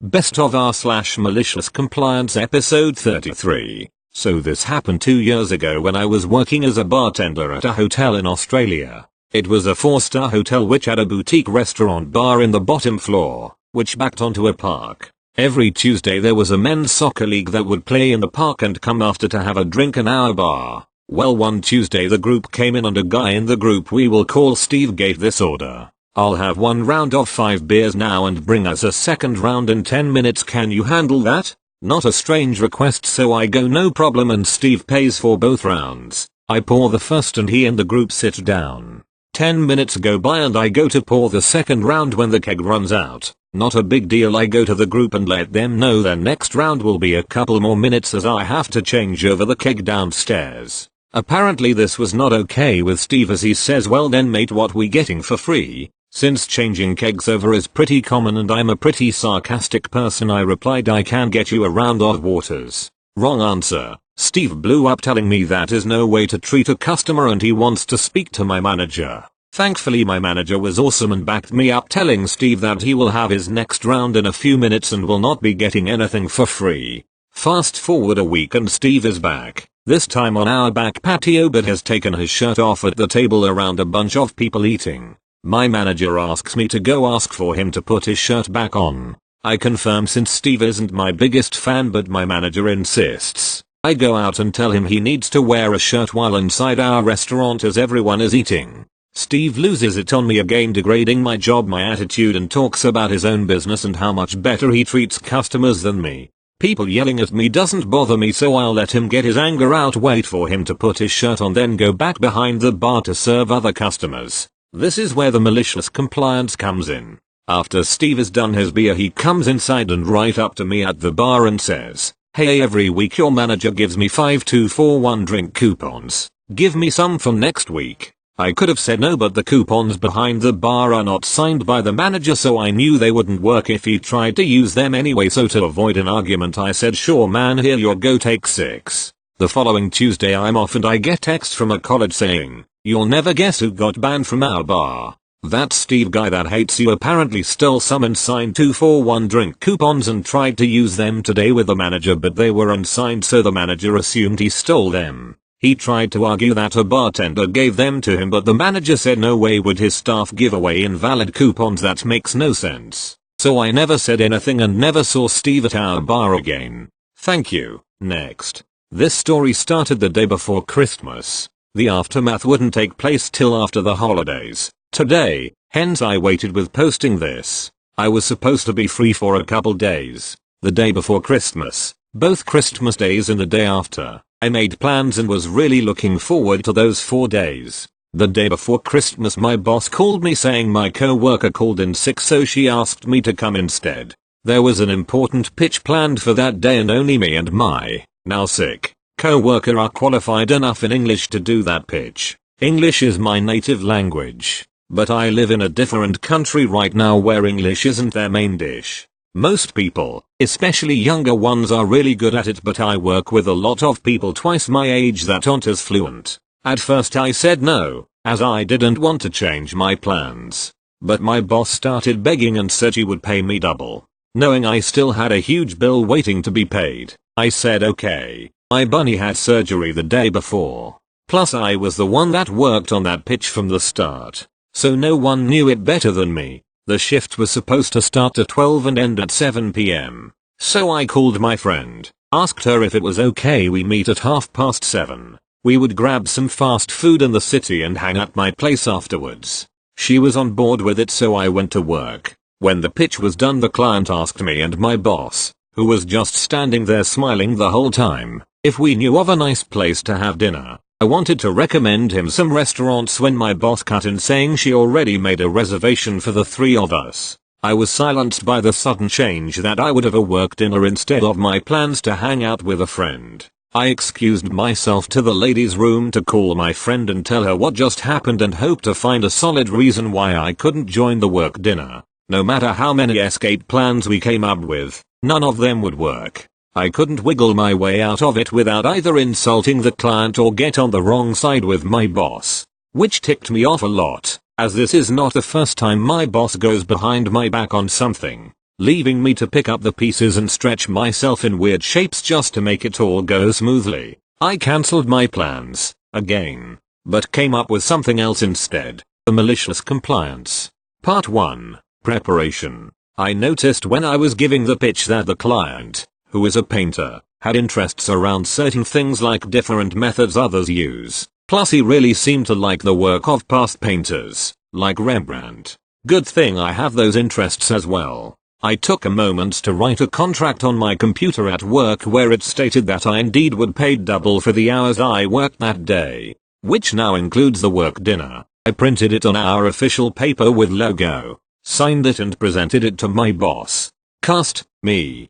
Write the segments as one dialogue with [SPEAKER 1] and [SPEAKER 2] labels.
[SPEAKER 1] Best of r/malicious compliance episode 33. So this happened 2 years ago when I was working as a bartender at a hotel in Australia. It was a 4-star hotel which had a boutique restaurant bar in the bottom floor, which backed onto a park. Every Tuesday there was a men's soccer league that would play in the park and come after to have a drink in our bar. Well, one Tuesday the group came in and a guy in the group we will call Steve gave this order. I'll have 1 round of 5 beers now and bring us a second round in 10 minutes. Can you handle that? Not a strange request, so I go no problem and Steve pays for both rounds. I pour the first and he and the group sit down. 10 minutes go by and I go to pour the second round when the keg runs out. Not a big deal, I go to the group and let them know their next round will be a couple more minutes as I have to change over the keg downstairs. Apparently this was not okay with Steve as he says, well then mate, what we getting for free? Since changing kegs over is pretty common and I'm a pretty sarcastic person, I replied, I can get you a round of waters. Wrong answer. Steve blew up telling me that is no way to treat a customer and he wants to speak to my manager. Thankfully my manager was awesome and backed me up, telling Steve that he will have his next round in a few minutes and will not be getting anything for free. Fast forward a week and Steve is back, this time on our back patio, but has taken his shirt off at the table around a bunch of people eating. My manager asks me to go ask for him to put his shirt back on. I confirm since Steve isn't my biggest fan, but my manager insists. I go out and tell him he needs to wear a shirt while inside our restaurant as everyone is eating. Steve loses it on me again, degrading my job, my attitude, and talks about his own business and how much better he treats customers than me. People yelling at me doesn't bother me, so I'll let him get his anger out, wait for him to put his shirt on, then go back behind the bar to serve other customers. This is where the malicious compliance comes in. After Steve is done his beer, he comes inside and right up to me at the bar and says, "Hey, every week your manager gives me 5 2-for-1 drink coupons. Give me some for next week." I could have said no, but the coupons behind the bar are not signed by the manager, so I knew they wouldn't work if he tried to use them anyway, so to avoid an argument I said, "Sure man, here you go, take 6. The following Tuesday I'm off and I get text from a college saying, "You'll never guess who got banned from our bar." That Steve guy that hates you apparently stole some and signed 2-for-1 drink coupons and tried to use them today with the manager, but they were unsigned, so the manager assumed he stole them. He tried to argue that a bartender gave them to him, but the manager said no way would his staff give away invalid coupons, that makes no sense. So I never said anything and never saw Steve at our bar again. Thank you. Next. This story started the day before Christmas. The aftermath wouldn't take place till after the holidays. Today, hence I waited with posting this. I was supposed to be free for a couple days. The day before Christmas, both Christmas days and the day after. I made plans and was really looking forward to those 4 days. The day before Christmas my boss called me saying my co-worker called in sick, so she asked me to come instead. There was an important pitch planned for that day and only me and my, now sick, co-worker are qualified enough in English to do that pitch. English is my native language, but I live in a different country right now where English isn't their main dish. Most people, especially younger ones, are really good at it, but I work with a lot of people twice my age that aren't as fluent. At first I said no, as I didn't want to change my plans. But my boss started begging and said she would pay me double. Knowing I still had a huge bill waiting to be paid, I said okay. My bunny had surgery the day before. Plus I was the one that worked on that pitch from the start, so no one knew it better than me. The shift was supposed to start at 12 and end at 7 p.m. So I called my friend, asked her if it was okay we meet at 7:30. We would grab some fast food in the city and hang at my place afterwards. She was on board with it, so I went to work. When the pitch was done, the client asked me and my boss, who was just standing there smiling the whole time, if we knew of a nice place to have dinner. I wanted to recommend him some restaurants when my boss cut in saying she already made a reservation for the 3 of us. I was silenced by the sudden change that I would have a work dinner instead of my plans to hang out with a friend. I excused myself to the ladies' room to call my friend and tell her what just happened and hope to find a solid reason why I couldn't join the work dinner. No matter how many escape plans we came up with, none of them would work. I couldn't wiggle my way out of it without either insulting the client or get on the wrong side with my boss, which ticked me off a lot, as this is not the first time my boss goes behind my back on something. leaving me to pick up the pieces and stretch myself in weird shapes just to make it all go smoothly. I cancelled my plans, again, but came up with something else instead. The malicious compliance. Part 1. Preparation. I noticed when I was giving the pitch that the client, who is a painter, had interests around certain things like different methods others use. Plus he really seemed to like the work of past painters, like Rembrandt. Good thing I have those interests as well. I took a moment to write a contract on my computer at work where it stated that I indeed would pay double for the hours I worked that day, which now includes the work dinner. I printed it on our official paper with logo, signed it and presented it to my boss. Cast, me,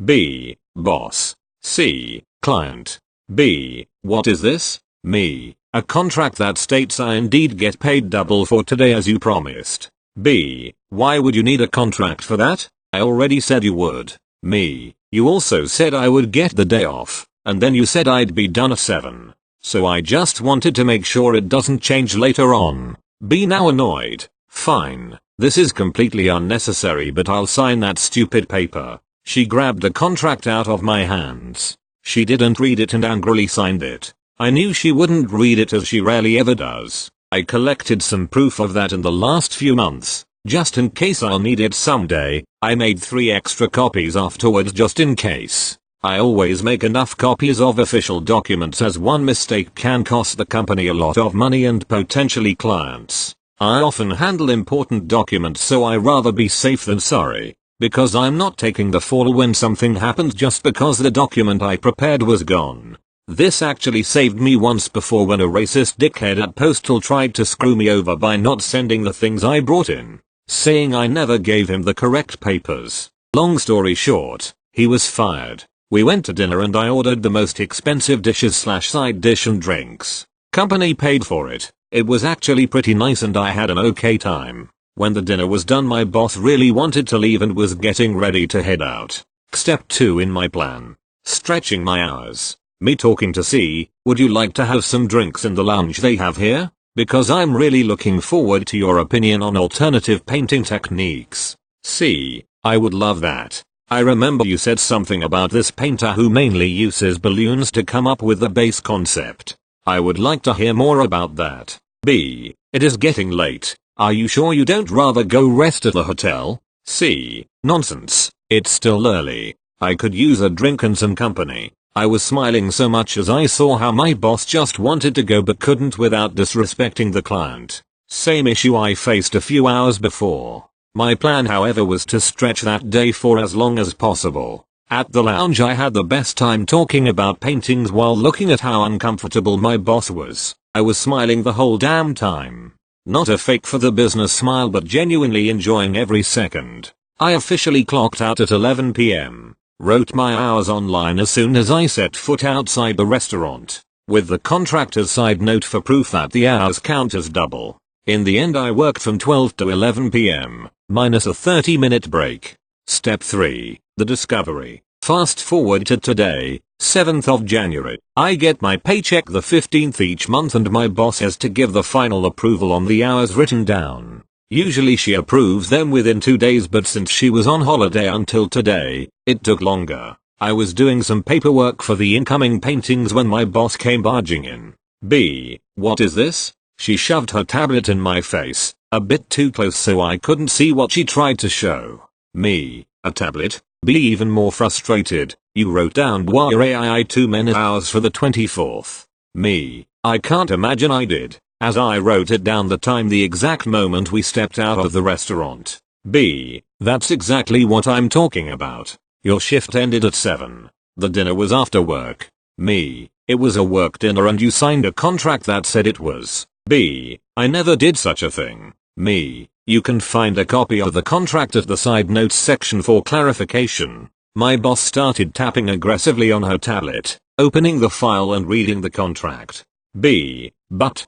[SPEAKER 1] B, boss, C, client, B, what is this? Me, a contract that states I indeed get paid double for today as you promised. B, why would you need a contract for that? I already said you would. Me, you also said I would get the day off, and then you said I'd be done at 7. So I just wanted to make sure it doesn't change later on. B, now annoyed. Fine, this is completely unnecessary but I'll sign that stupid paper. She grabbed the contract out of my hands. She didn't read it and angrily signed it. I knew she wouldn't read it as she rarely ever does. I collected some proof of that in the last few months, just in case I'll need it someday. I made 3 extra copies afterwards just in case. I always make enough copies of official documents as one mistake can cost the company a lot of money and potentially clients. I often handle important documents so I rather be safe than sorry, because I'm not taking the fall when something happens just because the document I prepared was gone. This actually saved me once before when a racist dickhead at Postal tried to screw me over by not sending the things I brought in, saying I never gave him the correct papers. Long story short, he was fired. We went to dinner and I ordered the most expensive dishes / side dish and drinks. Company paid for it. It was actually pretty nice and I had an okay time. When the dinner was done my boss really wanted to leave and was getting ready to head out. Step 2 in my plan. Stretching my hours. Me talking to C, would you like to have some drinks in the lounge they have here? Because I'm really looking forward to your opinion on alternative painting techniques. C, I would love that. I remember you said something about this painter who mainly uses balloons to come up with the base concept. I would like to hear more about that. B, it is getting late. Are you sure you don't rather go rest at the hotel? C, nonsense. It's still early. I could use a drink and some company. I was smiling so much as I saw how my boss just wanted to go but couldn't without disrespecting the client. Same issue I faced a few hours before. My plan however was to stretch that day for as long as possible. At the lounge I had the best time talking about paintings while looking at how uncomfortable my boss was. I was smiling the whole damn time. Not a fake for the business smile but genuinely enjoying every second. I officially clocked out at 11 PM. Wrote my hours online as soon as I set foot outside the restaurant, with the contractor's side note for proof that the hours count as double. In the end I worked from 12 to 11 PM, minus a 30-minute break. Step 3. The discovery. Fast forward to today, 7th of January. I get my paycheck the 15th each month and my boss has to give the final approval on the hours written down. Usually she approves them within 2 days but since she was on holiday until today, it took longer. I was doing some paperwork for the incoming paintings when my boss came barging in. B, what is this? She shoved her tablet in my face, a bit too close so I couldn't see what she tried to show. Me, a tablet? B, even more frustrated, you wrote down WAI 2 many hours for the 24th. Me, I can't imagine I did, as I wrote it down the exact moment we stepped out of the restaurant. B, that's exactly what I'm talking about. Your shift ended at 7. The dinner was after work. Me, it was a work dinner and you signed a contract that said it was. B, I never did such a thing. Me, you can find a copy of the contract at the side notes section for clarification. My boss started tapping aggressively on her tablet, opening the file and reading the contract. B, but,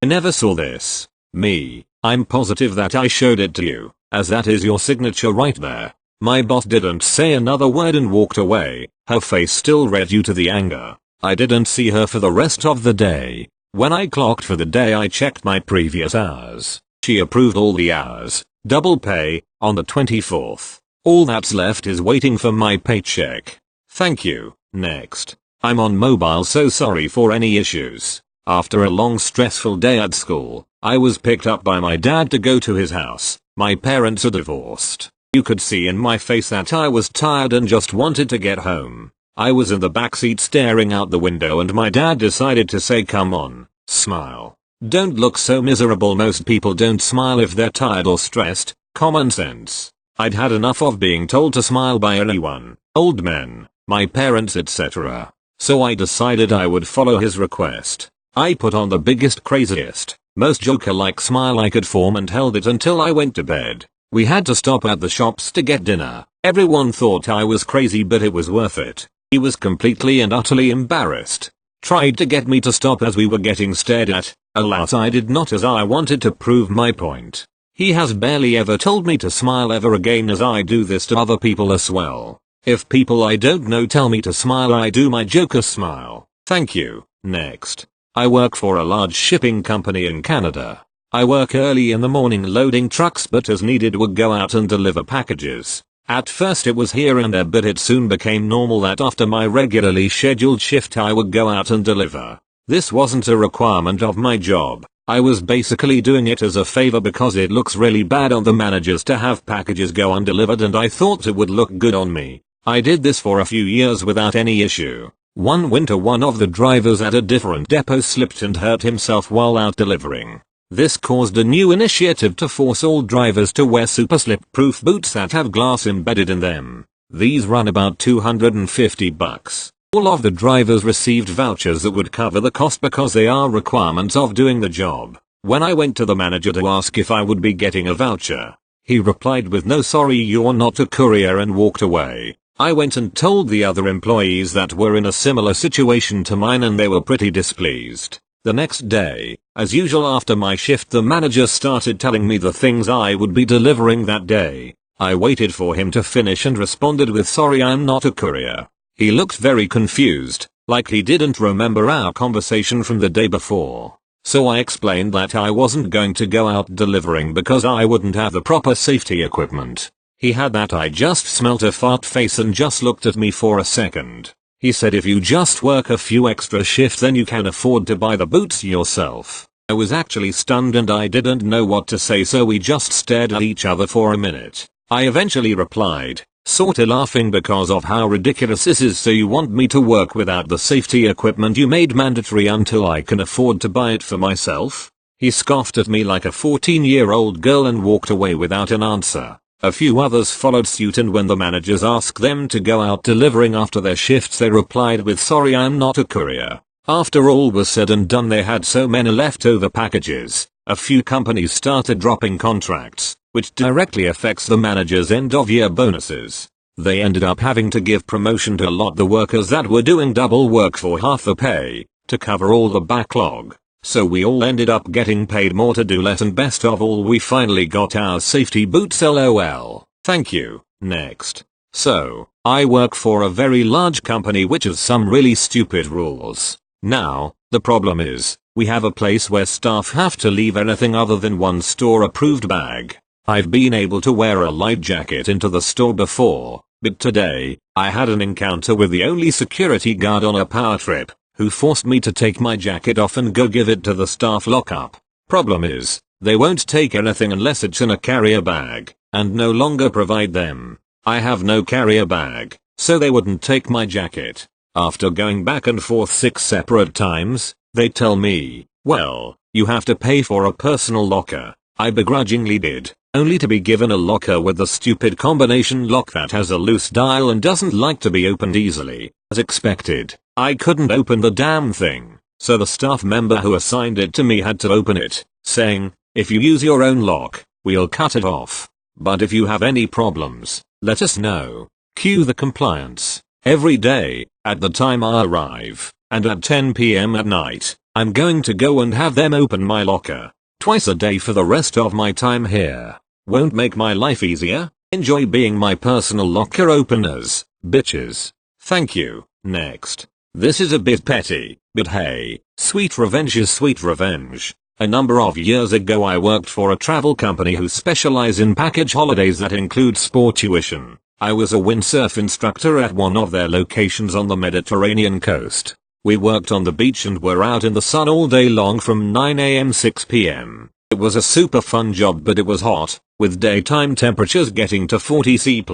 [SPEAKER 1] I never saw this. Me, I'm positive that I showed it to you, as that is your signature right there. My boss didn't say another word and walked away, her face still red due to the anger. I didn't see her for the rest of the day. When I clocked for the day I checked my previous hours. She approved all the hours, double pay, On the 24th. All that's left is waiting for my paycheck. Thank you. Next. I'm on mobile, so sorry for any issues. After a long stressful day at school, I was picked up by my dad to go to his house. My parents are divorced. You could see in my face that I was tired and just wanted to get home. I was in the backseat staring out the window and my dad decided to say, come on, smile. Don't look so miserable. Most people don't smile if they're tired or stressed. Common sense. I'd had enough of being told to smile by anyone, old men, my parents, etc. So I decided I would follow his request. I put on the biggest, craziest, most Joker-like smile I could form and held it until I went to bed. We had to stop at the shops to get dinner. Everyone thought I was crazy, but it was worth it. He was completely and utterly embarrassed. Tried to get me to stop as we were getting stared at. Alas, I did not, as I wanted to prove my point. He has barely ever told me to smile ever again, as I do this to other people as well. If people I don't know tell me to smile, I do my Joker smile. Thank you. Next. I work for a large shipping company in Canada. I work early in the morning loading trucks, but as needed would go out and deliver packages. At first it was here and there, but it soon became normal that after my regularly scheduled shift I would go out and deliver. This wasn't a requirement of my job. I was basically doing it as a favor because it looks really bad on the managers to have packages go undelivered, and I thought it would look good on me. I did this for a few years without any issue. One winter one of the drivers at a different depot slipped and hurt himself while out delivering. This caused a new initiative to force all drivers to wear super slip-proof boots that have glass embedded in them. These run about $250. All of the drivers received vouchers that would cover the cost because they are requirements of doing the job. When I went to the manager to ask if I would be getting a voucher, he replied with "No, sorry, you're not a courier," and walked away. I went and told the other employees that were in a similar situation to mine, and they were pretty displeased. The next day, as usual after my shift, the manager started telling me the things I would be delivering that day. I waited for him to finish and responded with "Sorry, I'm not a courier." He looked very confused, like he didn't remember our conversation from the day before. So I explained that I wasn't going to go out delivering because I wouldn't have the proper safety equipment. He had that I just smelt a fart face and just looked at me for a second. He said, "If you just work a few extra shifts then you can afford to buy the boots yourself." I was actually stunned and I didn't know what to say, so we just stared at each other for a minute. I eventually replied, sorta laughing because of how ridiculous this is, "So you want me to work without the safety equipment you made mandatory until I can afford to buy it for myself?" He scoffed at me like a 14-year-old girl and walked away without an answer. A few others followed suit, and when the managers asked them to go out delivering after their shifts they replied with "Sorry, I'm not a courier." After all was said and done, they had so many leftover packages. A few companies started dropping contracts, which directly affects the managers' end-of-year bonuses. They ended up having to give promotion to a lot the workers that were doing double work for half the pay, to cover all the backlog. So we all ended up getting paid more to do less, and best of all, we finally got our safety boots, lol. Thank you. Next. So, I work for a very large company which has some really stupid rules. Now, the problem is, we have a place where staff have to leave anything other than one store-approved bag. I've been able to wear a light jacket into the store before, but today, I had an encounter with the only security guard on a power trip, who forced me to take my jacket off and go give it to the staff lockup. Problem is, they won't take anything unless it's in a carrier bag, and no longer provide them. I have no carrier bag, so they wouldn't take my jacket. After going back and forth 6 separate times, they tell me, "Well, you have to pay for a personal locker." I begrudgingly did, only to be given a locker with the stupid combination lock that has a loose dial and doesn't like to be opened easily. As expected, I couldn't open the damn thing, so the staff member who assigned it to me had to open it, saying, "If you use your own lock, we'll cut it off. But if you have any problems, let us know." Cue the compliance. Every day, at the time I arrive, and at 10 PM at night, I'm going to go and have them open my locker. Twice a day for the rest of my time here. Won't make my life easier? Enjoy being my personal locker openers, bitches. Thank you. Next. This is a bit petty, but hey, sweet revenge is sweet revenge. A number of years ago I worked for a travel company who specialize in package holidays that include sport tuition. I was a windsurf instructor at one of their locations on the Mediterranean coast. We worked on the beach and were out in the sun all day long from 9 am 6 pm. It was a super fun job, but it was hot, with daytime temperatures getting to 40 C+,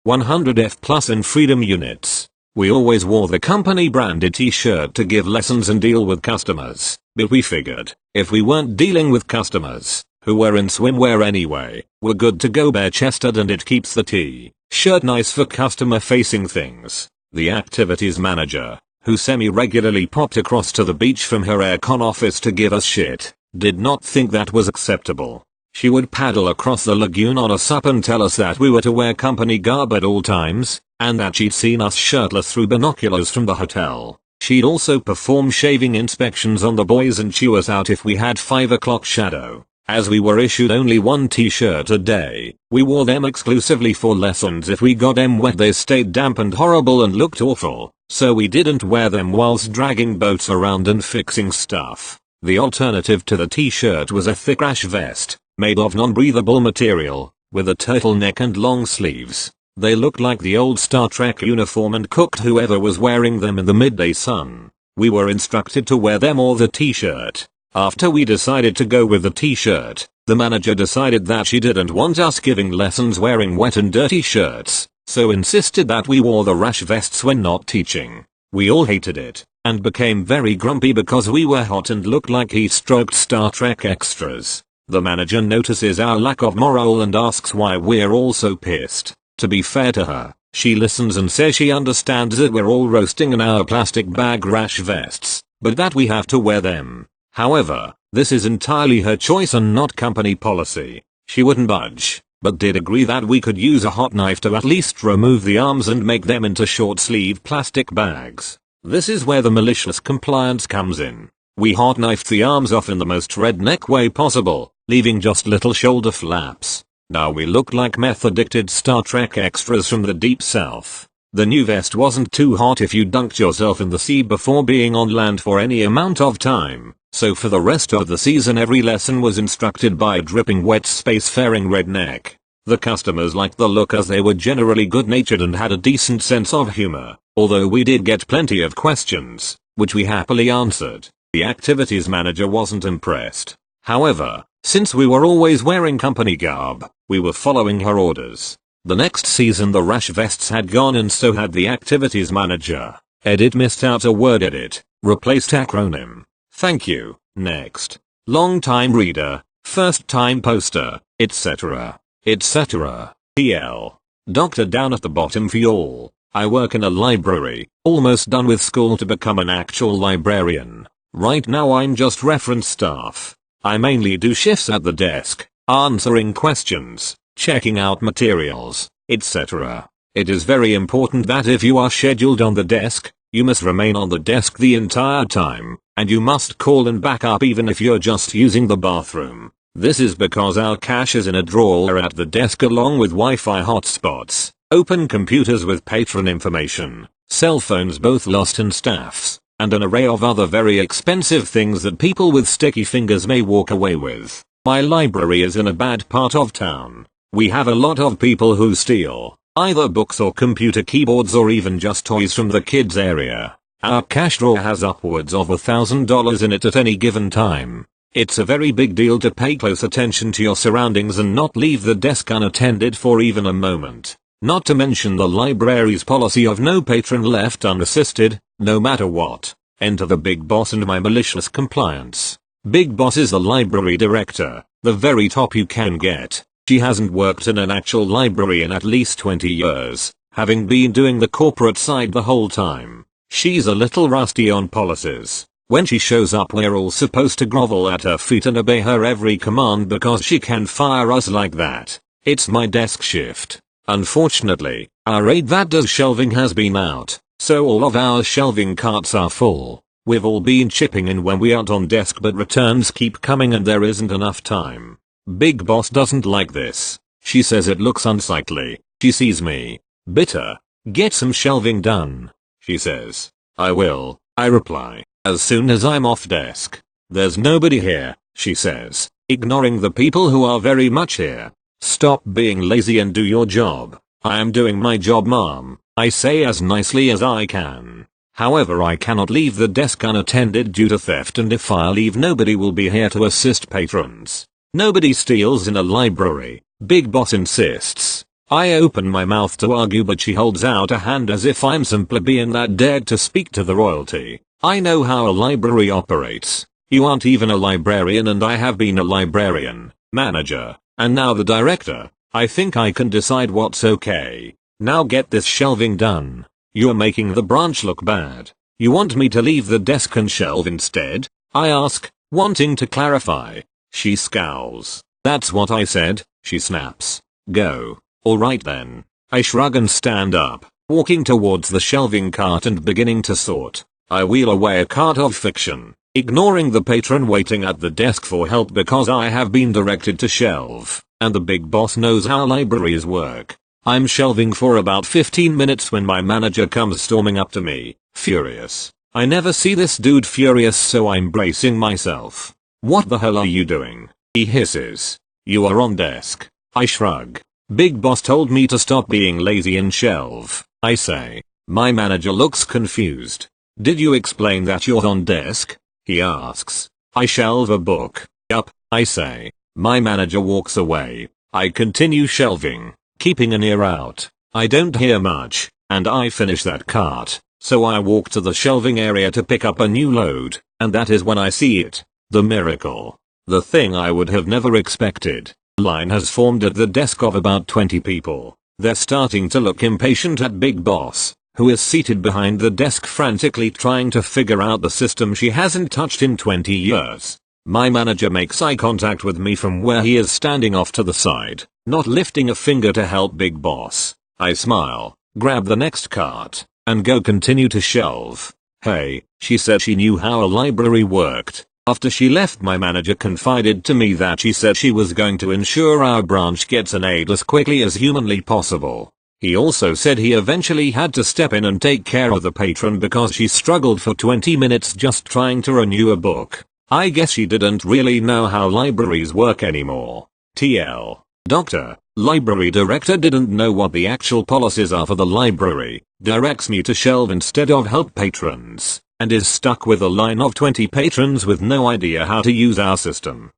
[SPEAKER 1] 100 F+ in freedom units. We always wore the company branded t-shirt to give lessons and deal with customers, but we figured, if we weren't dealing with customers, who were in swimwear anyway, we're good to go bare-chested, and it keeps the t-shirt nice for customer-facing things. The activities manager, who semi-regularly popped across to the beach from her aircon office to give us shit, did not think that was acceptable. She would paddle across the lagoon on a sup and tell us that we were to wear company garb at all times, and that she'd seen us shirtless through binoculars from the hotel. She'd also perform shaving inspections on the boys and chew us out if we had 5 o'clock shadow. As we were issued only one t-shirt a day, we wore them exclusively for lessons. If we got them wet they stayed damp and horrible and looked awful, so we didn't wear them whilst dragging boats around and fixing stuff. The alternative to the t-shirt was a thick rash vest, made of non-breathable material, with a turtleneck and long sleeves. They looked like the old Star Trek uniform and cooked whoever was wearing them in the midday sun. We were instructed to wear them or the t-shirt. After we decided to go with the t-shirt, the manager decided that she didn't want us giving lessons wearing wet and dirty shirts, so insisted that we wore the rash vests when not teaching. We all hated it, and became very grumpy because we were hot and looked like heat-stroked Star Trek extras. The manager notices our lack of morale and asks why we're all so pissed. To be fair to her, she listens and says she understands that we're all roasting in our plastic bag rash vests, but that we have to wear them. However, this is entirely her choice and not company policy. She wouldn't budge, but did agree that we could use a hot knife to at least remove the arms and make them into short-sleeve plastic bags. This is where the malicious compliance comes in. We hot knifed the arms off in the most redneck way possible, leaving just little shoulder flaps. Now we looked like meth-addicted Star Trek extras from the deep south. The new vest wasn't too hot if you dunked yourself in the sea before being on land for any amount of time, so for the rest of the season every lesson was instructed by a dripping wet spacefaring redneck. The customers liked the look as they were generally good-natured and had a decent sense of humor, although we did get plenty of questions, which we happily answered. The activities manager wasn't impressed. However, since we were always wearing company garb, we were following her orders. The next season the rash vests had gone and so had the activities manager. Edit missed out a word. Edit, replaced acronym. Thank you, next. Long time reader, first time poster, etc. etc. PL. Doctor down at the bottom for y'all. I work in a library, almost done with school to become an actual librarian. Right now I'm just reference staff. I mainly do shifts at the desk, answering questions, checking out materials, etc. It is very important that if you are scheduled on the desk, you must remain on the desk the entire time, and you must call and back up even if you're just using the bathroom. This is because our cash is in a drawer at the desk along with Wi-Fi hotspots, open computers with patron information, cell phones both lost and staffs, and an array of other very expensive things that people with sticky fingers may walk away with. My library is in a bad part of town. We have a lot of people who steal, either books or computer keyboards or even just toys from the kids area. Our cash drawer has upwards of $1,000 in it at any given time. It's a very big deal to pay close attention to your surroundings and not leave the desk unattended for even a moment. Not to mention the library's policy of no patron left unassisted, no matter what. Enter the big boss and my malicious compliance. Big boss is the library director, the very top you can get. She hasn't worked in an actual library in at least 20 years, having been doing the corporate side the whole time. She's a little rusty on policies. When she shows up we're all supposed to grovel at her feet and obey her every command because she can fire us like that. It's my desk shift. Unfortunately, our aide that does shelving has been out, so all of our shelving carts are full. We've all been chipping in when we aren't on desk but returns keep coming and there isn't enough time. Big boss doesn't like this. She says it looks unsightly. She sees me. Bitter. Get some shelving done. She says. I will, I reply, as soon as I'm off desk. There's nobody here. she says, ignoring the people who are very much here. Stop being lazy and do your job. I am doing my job, ma'am, I say as nicely as I can. However, I cannot leave the desk unattended due to theft, and if I leave, nobody will be here to assist patrons. Nobody steals in a library, Big Boss insists. I open my mouth to argue, but she holds out a hand as if I'm some plebeian that dared to speak to the royalty. I know how a library operates. You aren't even a librarian, and I have been a librarian, manager, and now the director. I think I can decide what's okay. Now get this shelving done. You're making the branch look bad. You want me to leave the desk and shelve instead? I ask, wanting to clarify. She scowls. That's what I said, she snaps. Go. Alright then. I shrug and stand up, walking towards the shelving cart and beginning to sort. I wheel away a cart of fiction, ignoring the patron waiting at the desk for help because I have been directed to shelve, and the big boss knows how libraries work. I'm shelving for about 15 minutes when my manager comes storming up to me, furious. I never see this dude furious, so I'm bracing myself. What the hell are you doing? He hisses. You are on desk. I shrug. Big boss told me to stop being lazy and shelve, I say. My manager looks confused. Did you explain that you're on desk? He asks. I shelve a book. Yup, I say. My manager walks away. I continue shelving, keeping an ear out. I don't hear much, and I finish that cart, so I walk to the shelving area to pick up a new load, and that is when I see it. The miracle. The thing I would have never expected. Line has formed at the desk of about 20 people. They're starting to look impatient at Big Boss, who is seated behind the desk frantically trying to figure out the system she hasn't touched in 20 years. My manager makes eye contact with me from where he is standing off to the side, not lifting a finger to help Big Boss. I smile, grab the next cart, and go continue to shelve. Hey, she said she knew how a library worked. After she left, my manager confided to me that she said she was going to ensure our branch gets an aid as quickly as humanly possible. He also said he eventually had to step in and take care of the patron because she struggled for 20 minutes just trying to renew a book. I guess she didn't really know how libraries work anymore. TL. Doctor, library director didn't know what the actual policies are for the library, directs me to shelve instead of help patrons, and is stuck with a line of 20 patrons with no idea how to use our system.